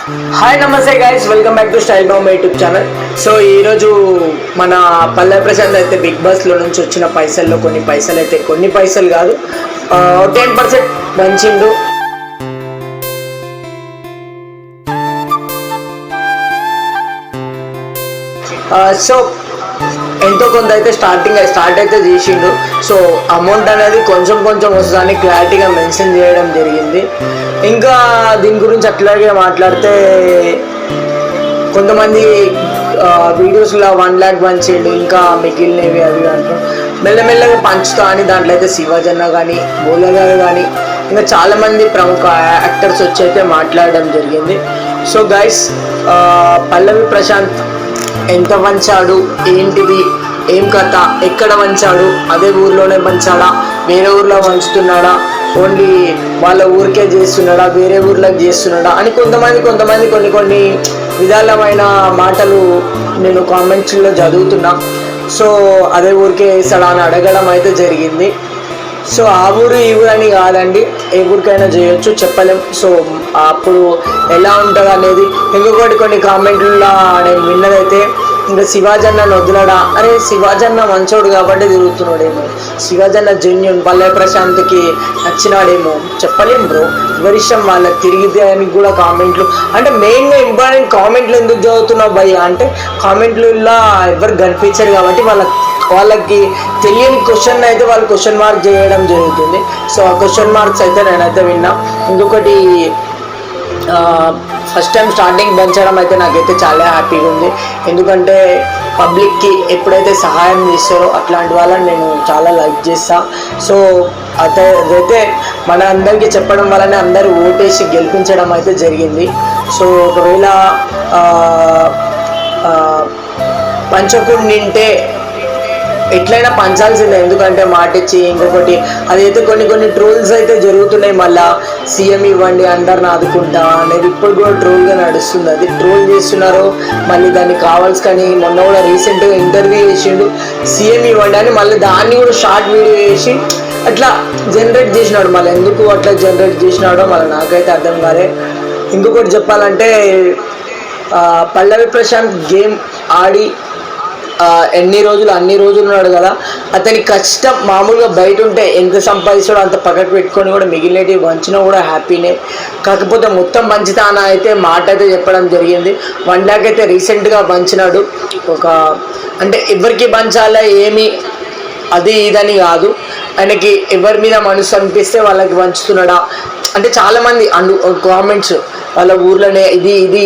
Hi నమస్తే guys, welcome back to style bomb YouTube channel. So ఈరోజు మన పల్లె ప్రశాంత్ అయితే బిగ్ బాస్లో నుంచి వచ్చిన పైసల్లో కొన్ని పైసలు అయితే, కొన్ని పైసలు కాదు 10% మంచిండు. సో ఎంతో కొంత అయితే స్టార్ట్ అయితే చేసిండు. సో అమౌంట్ అనేది కొంచెం కొంచెం వస్తుందని క్లారిటీగా మెన్షన్ చేయడం జరిగింది. ఇంకా దీని గురించి అట్లాగే మాట్లాడితే కొంతమంది వీడియోస్లో 1 lakh పంచిండు, ఇంకా మిగిలినవి అవి అంటారు. మెల్లమెల్లగా పంచుతా అని దాంట్లో అయితే శివాజన్న కానీ, బోలా గారు కానీ, ఇంకా చాలామంది ప్రముఖ యాక్టర్స్ వచ్చి అయితే మాట్లాడడం జరిగింది. సో గైస్, పల్లవి ప్రశాంత్ ఎంత వంచాడు, ఏంటిది, ఏం కథ, ఎక్కడ వంచాడు, అదే ఊర్లోనే వంచాడా, వేరే ఊర్లో వంచుతున్నాడా, ఓన్లీ వాళ్ళ ఊరికే చేస్తున్నాడా, వేరే ఊర్లోకి చేస్తున్నాడా అని కొంతమంది కొన్ని విధాలమైన మాటలు నేను కామెంట్స్లో చదువుతున్నా. సో అదే ఊరికే వేస్తాడా అని అడగడం అయితే జరిగింది. సో ఆ ఊరు ఈ ఊరు అని కాదండి, ఏ ఊరికైనా చేయొచ్చు, చెప్పలేం. సో అప్పుడు ఎలా ఉంటుంది అనేది. ఇంకొకటి కొన్ని కామెంట్లలో నేను విన్నదైతే, ఇంకా శివాజన్న వదిలడా, అరే శివాజన్న మంచోడు కాబట్టి తిరుగుతున్నాడేమో, శివాజన్న జెన్యున్ పల్లె ప్రశాంత్కి నచ్చినాడేమో, చెప్పలేం బ్రో. ఎవరిష్టం వాళ్ళకి. తిరిగితే అని కూడా కామెంట్లు అంటే మెయిన్గా ఇంపార్టెంట్ కామెంట్లు ఎందుకు చదువుతున్నావు భయ్య అంటే, కామెంట్లలో ఎవరు కనిపించారు కాబట్టి వాళ్ళకి తెలియని క్వశ్చన్ అయితే వాళ్ళు క్వశ్చన్ మార్క్ చేయడం జరుగుతుంది. సో ఆ క్వశ్చన్ మార్క్స్ అయితే నేనైతే విన్నా. ఇంకొకటి, ఫస్ట్ టైం స్టార్టింగ్ పెంచడం అయితే నాకైతే చాలా హ్యాపీగా ఉంది. ఎందుకంటే పబ్లిక్కి ఎప్పుడైతే సహాయం చేస్తారో అట్లాంటి వాళ్ళని నేను చాలా లైక్ చేస్తా. సో అదైతే మన అందరికీ చెప్పడం వల్లనే అందరూ ఓటేసి గెలిపించడం అయితే జరిగింది. సో ఒకవేళ పంచకుండా నింటే ఎట్లయినా పంచాల్సిందే, ఎందుకంటే మాట ఇచ్చి. ఇంకొకటి అదైతే కొన్ని ట్రోల్స్ అయితే జరుగుతున్నాయి. మళ్ళీ సీఎం ఇవ్వండి అందరిని ఆదుకుంటా అనేది ఇప్పుడు కూడా ట్రోల్గా నడుస్తుంది. అది ట్రోల్ చేస్తున్నారు. మళ్ళీ దానికి కావాల్సి కానీ మొన్న కూడా రీసెంట్గా ఇంటర్వ్యూ చేసిండు, సీఎం ఇవ్వండి అని. మళ్ళీ దాన్ని కూడా షార్ట్ వీడియో చేసి అట్లా జనరేట్ చేసినాడు. మళ్ళీ ఎందుకు అట్లా జనరేట్ చేసినాడో మళ్ళీ నాకైతే అర్థం కాలే. ఇంకొకటి చెప్పాలంటే, పల్లవి ప్రశాంత్ గేమ్ ఆడి అన్ని రోజులు ఉన్నాడు కదా, అతని కష్టం మామూలుగా బయట ఉంటే ఎంత సంపాదిస్తాడో అంత పక్కకు పెట్టుకొని కూడా మిగిలినవి వంచినా కూడా హ్యాపీనే. కాకపోతే మొత్తం పంచుతానా అయితే మాట అయితే చెప్పడం జరిగింది. 1 lakh అయితే రీసెంట్గా పంచినాడు. అంటే ఎవరికి పంచాలా ఏమి అది ఇదని కాదు, ఆయనకి ఎవరి మీద మనసు అనిపిస్తే వాళ్ళకి పంచుతున్నాడా అంటే చాలామంది కామెంట్స్ వాళ్ళ ఊర్లోనే ఇది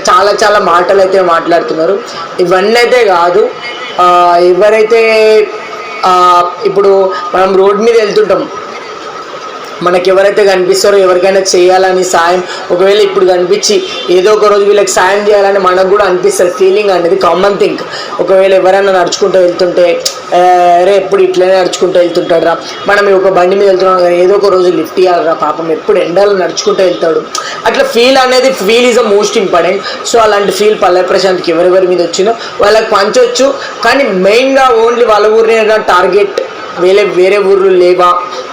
చాలా మాటలు అయితే మాట్లాడుతున్నారు. ఇవన్నీ అయితే కాదు, ఎవరైతే ఇప్పుడు మనం రోడ్ మీద వెళ్తుంటాం, మనకి ఎవరైతే కనిపిస్తారో ఎవరికైనా చేయాలని సాయం, ఒకవేళ ఇప్పుడు కనిపించి ఏదో ఒక రోజు వీళ్ళకి సాయం చేయాలని మనకు కూడా అనిపిస్తుంది. ఫీలింగ్ అనేది కామన్ థింగ్. ఒకవేళ ఎవరైనా నడుచుకుంటూ వెళ్తుంటే, అరే ఎప్పుడు ఇట్లనే నడుచుకుంటూ వెళ్తుంటాడు, మనం ఒక బండి మీద వెళ్తున్నాం కదా, ఏదో ఒక రోజు లిఫ్ట్ ఇవ్వాలరా పాపం, ఎప్పుడు ఎండలో నడుచుకుంటూ వెళ్తాడు, అట్లా feel is the most important. So అలాంటి ఫీల్ పల్లె ప్రశాంత్కి ఎవరెవరి మీద వచ్చిందో వాళ్ళకి పంచవచ్చు. కానీ మెయిన్గా ఓన్లీ వాళ్ళ ఊరిని టార్గెట్, వేరే ఊర్లు లేవా,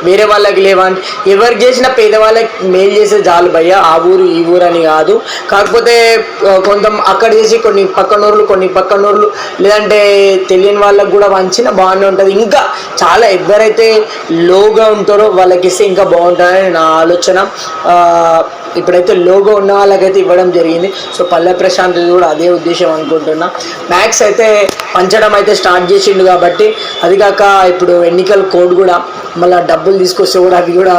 వేరే వాళ్ళకి లేవా అంటే ఎవరు చేసిన పేదవాళ్ళకి మేలు చేసే జాలు భయ్య, ఆ ఊరు ఈ ఊరు అని కాదు. కాకపోతే అక్కడ చేసి కొన్ని పక్కనూర్లు లేదంటే తెలియని వాళ్ళకి కూడా వంచిన బాగానే ఉంటుంది. ఇంకా చాలా ఎవరైతే లోగా ఉంటారో వాళ్ళకి ఇస్తే ఇంకా బాగుంటుందని నా ఆలోచన. ఇప్పుడైతే లోగో ఉన్న వాళ్ళకైతే ఇవ్వడం జరిగింది. సో పల్లె ప్రశాంత్ కూడా అదే ఉద్దేశం అనుకుంటున్నా. మ్యాక్స్ అయితే పంచడం అయితే స్టార్ట్ చేసిండు కాబట్టి, అది కాక ఇప్పుడు ఎన్నికల కోడ్ కూడా మళ్ళీ డబ్బులు తీసుకొస్తే కూడా అవి కూడా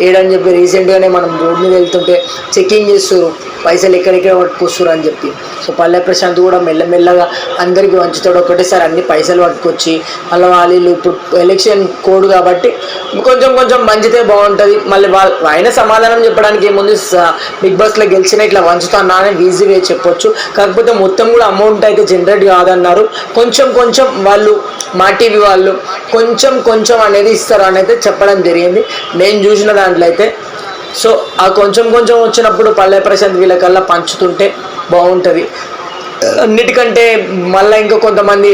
ఏడని చెప్పి రీసెంట్గానే మనం రోడ్ మీద వెళ్తుంటే చెకింగ్ చేస్తారు, పైసలు ఎక్కడెక్కడ పట్టుకొస్తారు అని చెప్పి. సో పల్లె ప్రశాంత్ కూడా మెల్లమెల్లగా అందరికీ వంచుతాడు. ఒకటేసారి అన్ని పైసలు పట్టుకొచ్చి మళ్ళీ వాళ్ళు ఇప్పుడు ఎలక్షన్ కోడ్ కాబట్టి కొంచెం మంచితే బాగుంటుంది. మళ్ళీ ఆయన సమాధానం చెప్పడానికి ఏముంది, బిగ్ బాస్లో గెలిచిన ఇట్లా వంచుతానా అని ఈజీగా చెప్పొచ్చు. కాకపోతే మొత్తం కూడా అమౌంట్ అయితే జనరేట్ కాదన్నారు. కొంచెం వాళ్ళు మా టీవీ వాళ్ళు కొంచెం అనేది ఇస్తారు అని అయితే చెప్పడం జరిగింది నేను చూసిన దాంట్లో అయితే. సో ఆ కొంచెం వచ్చినప్పుడు పల్లె ప్రశాంత్ వీళ్ళకల్లా పంచుతుంటే బాగుంటుంది. అన్నిటికంటే మళ్ళీ ఇంకా కొంతమంది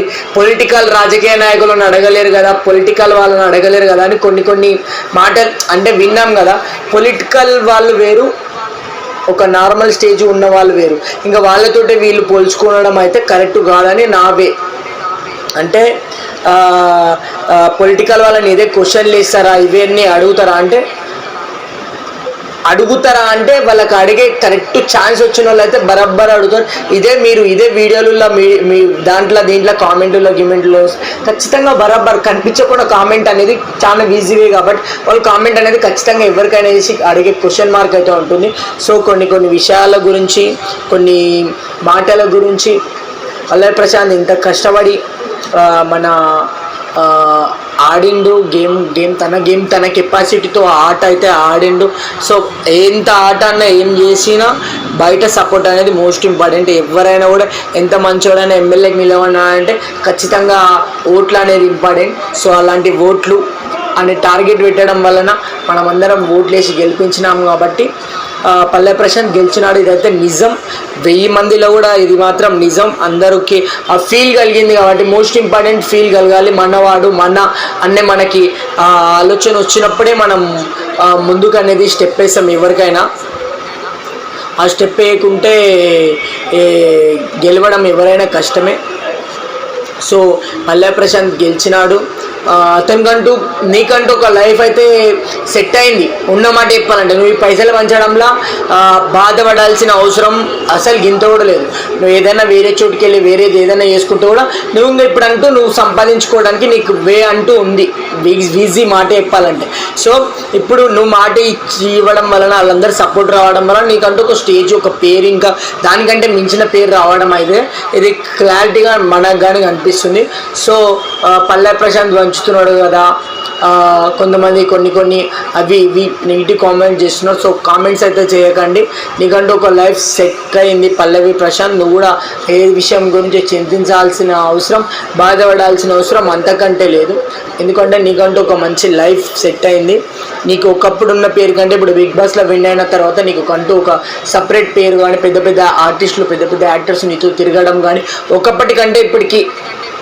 రాజకీయ నాయకులను అడగలేరు కదా, వాళ్ళని అడగలేరు కదా అని కొన్ని మాటలు అంటే విన్నాం కదా. పొలిటికల్ వాళ్ళు వేరు, ఒక నార్మల్ స్టేజ్ ఉన్న వాళ్ళు వేరు, ఇంకా వాళ్ళతోటి వీళ్ళు పోల్చుకోవడం అయితే కరెక్ట్ కాదని నా వే. అంటే పొలిటికల్ వాళ్ళని ఇదే క్వశ్చన్లు వేస్తారా, ఇవన్నీ అడుగుతారా అంటే వాళ్ళకి అడిగే కరెక్ట్ ఛాన్స్ వచ్చిన వాళ్ళు అయితే బరాబర్ అడుగుతారు. ఇదే వీడియోలలో మీ దీంట్లో కామెంట్లో ఖచ్చితంగా బరాబర్ కనిపించకుండా కామెంట్ అనేది చాలా ఈజీవే, కాబట్టి వాళ్ళు కామెంట్ అనేది ఖచ్చితంగా ఎవరికైనా వేసి అడిగే క్వశ్చన్ మార్క్ అయితే ఉంటుంది. సో కొన్ని విషయాల గురించి, కొన్ని మాటల గురించి పల్లవి ప్రశాంత్ ఇంత కష్టపడి మన ఆడిండు గేమ్ తన కెపాసిటీతో ఆట అయితే ఆడిండు. సో ఎంత ఆట అన్నా ఏం చేసినా బయట సపోర్ట్ అనేది మోస్ట్ ఇంపార్టెంట్. ఎవరైనా కూడా ఎంత మంచోడైనా ఎమ్మెల్యేకి నిలవడాలంటే ఖచ్చితంగా ఓట్లు అనేది ఇంపార్టెంట్. సో అలాంటి ఓట్లు అనే టార్గెట్ పెట్టడం వలన మనమందరం ఓట్లు వేసి గెలిపించినాము కాబట్టి పల్లవి ప్రశాంత్ గెలిచినాడు. ఇదైతే నిజం, 1000 మందిలో కూడా ఇది మాత్రం నిజం. అందరికీ ఆ ఫీల్ కలిగింది కాబట్టి మోస్ట్ ఇంపార్టెంట్ ఫీల్ కలగాలి. మనవాడు అనే మనకి ఆలోచన వచ్చినప్పుడే మనం ముందుకు అనేది స్టెప్ వేస్తాం. ఎవరికైనా ఆ స్టెప్ వేయకుంటే గెలవడం ఎవరైనా కష్టమే. సో పల్లవి ప్రశాంత్ గెలిచినాడు. అతనికంటూ నీకంటూ ఒక లైఫ్ అయితే సెట్ అయింది. ఉన్నమాట చెప్పాలంటే నువ్వు ఈ పైసలు పంచడంలో బాధపడాల్సిన అవసరం అసలు గింత కూడా లేదు. నువ్వు ఏదైనా వేరే చోటుకి వెళ్ళి వేరేది ఏదైనా చేసుకుంటూ కూడా నువ్వు సంపాదించుకోవడానికి నీకు వే అంటూ ఉంది. ఈజీ మాట చెప్పాలంటే. సో ఇప్పుడు నువ్వు మాట ఇవ్వడం వలన వాళ్ళందరూ సపోర్ట్ రావడం వలన నీకంటూ ఒక స్టేజ్, ఒక పేరు, ఇంకా దానికంటే మించిన పేరు రావడం అయితే ఇది క్లారిటీగా మనకు కానీ కనిపిస్తుంది. సో పల్లవి ప్రశాంత్ పంచుతున్నాడు కదా, కొంతమంది కొన్ని అవి ఇవి నెగిటివ్ కామెంట్ చేస్తున్నారు. సో కామెంట్స్ అయితే చేయకండి. నీకంటూ ఒక లైఫ్ సెట్ అయింది పల్లవి ప్రశాంత్. నువ్వు కూడా ఏ విషయం గురించి చింతించాల్సిన అవసరం, బాధపడాల్సిన అవసరం అంతకంటే లేదు. ఎందుకంటే నీకంటూ ఒక మంచి లైఫ్ సెట్ అయింది. నీకు ఒకప్పుడు ఉన్న పేరు కంటే ఇప్పుడు బిగ్ బాస్లో విన్ అయిన తర్వాత నీకు అంటూ ఒక సపరేట్ పేరు కానీ, పెద్ద పెద్ద ఆర్టిస్టులు, పెద్ద పెద్ద యాక్టర్స్ నీతో తిరగడం కానీ, ఒకప్పటికంటే ఇప్పటికి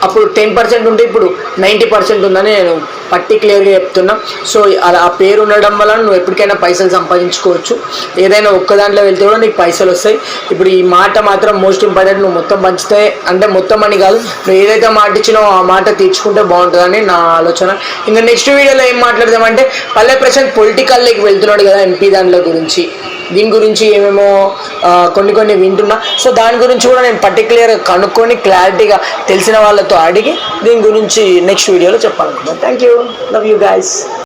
అప్పుడు 10% ఉంటే ఇప్పుడు 90% ఉందని నేను పర్టిక్యులర్గా చెప్తున్నా. సో అలా ఆ పేరు ఉండడం వల్ల నువ్వు ఎప్పటికైనా పైసలు సంపాదించుకోవచ్చు. ఏదైనా ఒక్క దాంట్లో వెళ్తే కూడా నీకు పైసలు వస్తాయి. ఇప్పుడు ఈ మాట మాత్రం మోస్ట్ ఇంపార్టెంట్. నువ్వు మొత్తం పంచితే అంటే మొత్తం అని కాదు, నువ్వు ఏదైతే మాట ఇచ్చినావో ఆ మాట తీర్చుకుంటే బాగుంటుందని నా ఆలోచన. ఇంకా నెక్స్ట్ వీడియోలో ఏం మాట్లాడదామంటే పల్లవి ప్రశాంత్ పొలిటికల్లోకి వెళ్తున్నాడు కదా, ఎంపీ దానిలో గురించి, దీని గురించి ఏమేమో కొన్ని వింటున్నా. సో దాని గురించి కూడా నేను పర్టిక్యులర్గా కనుక్కొని క్లారిటీగా తెలిసిన వాళ్ళతో అడిగి దీని గురించి నెక్స్ట్ వీడియోలో చెప్పాలనుకుంటున్నాను. Thank you, love you guys.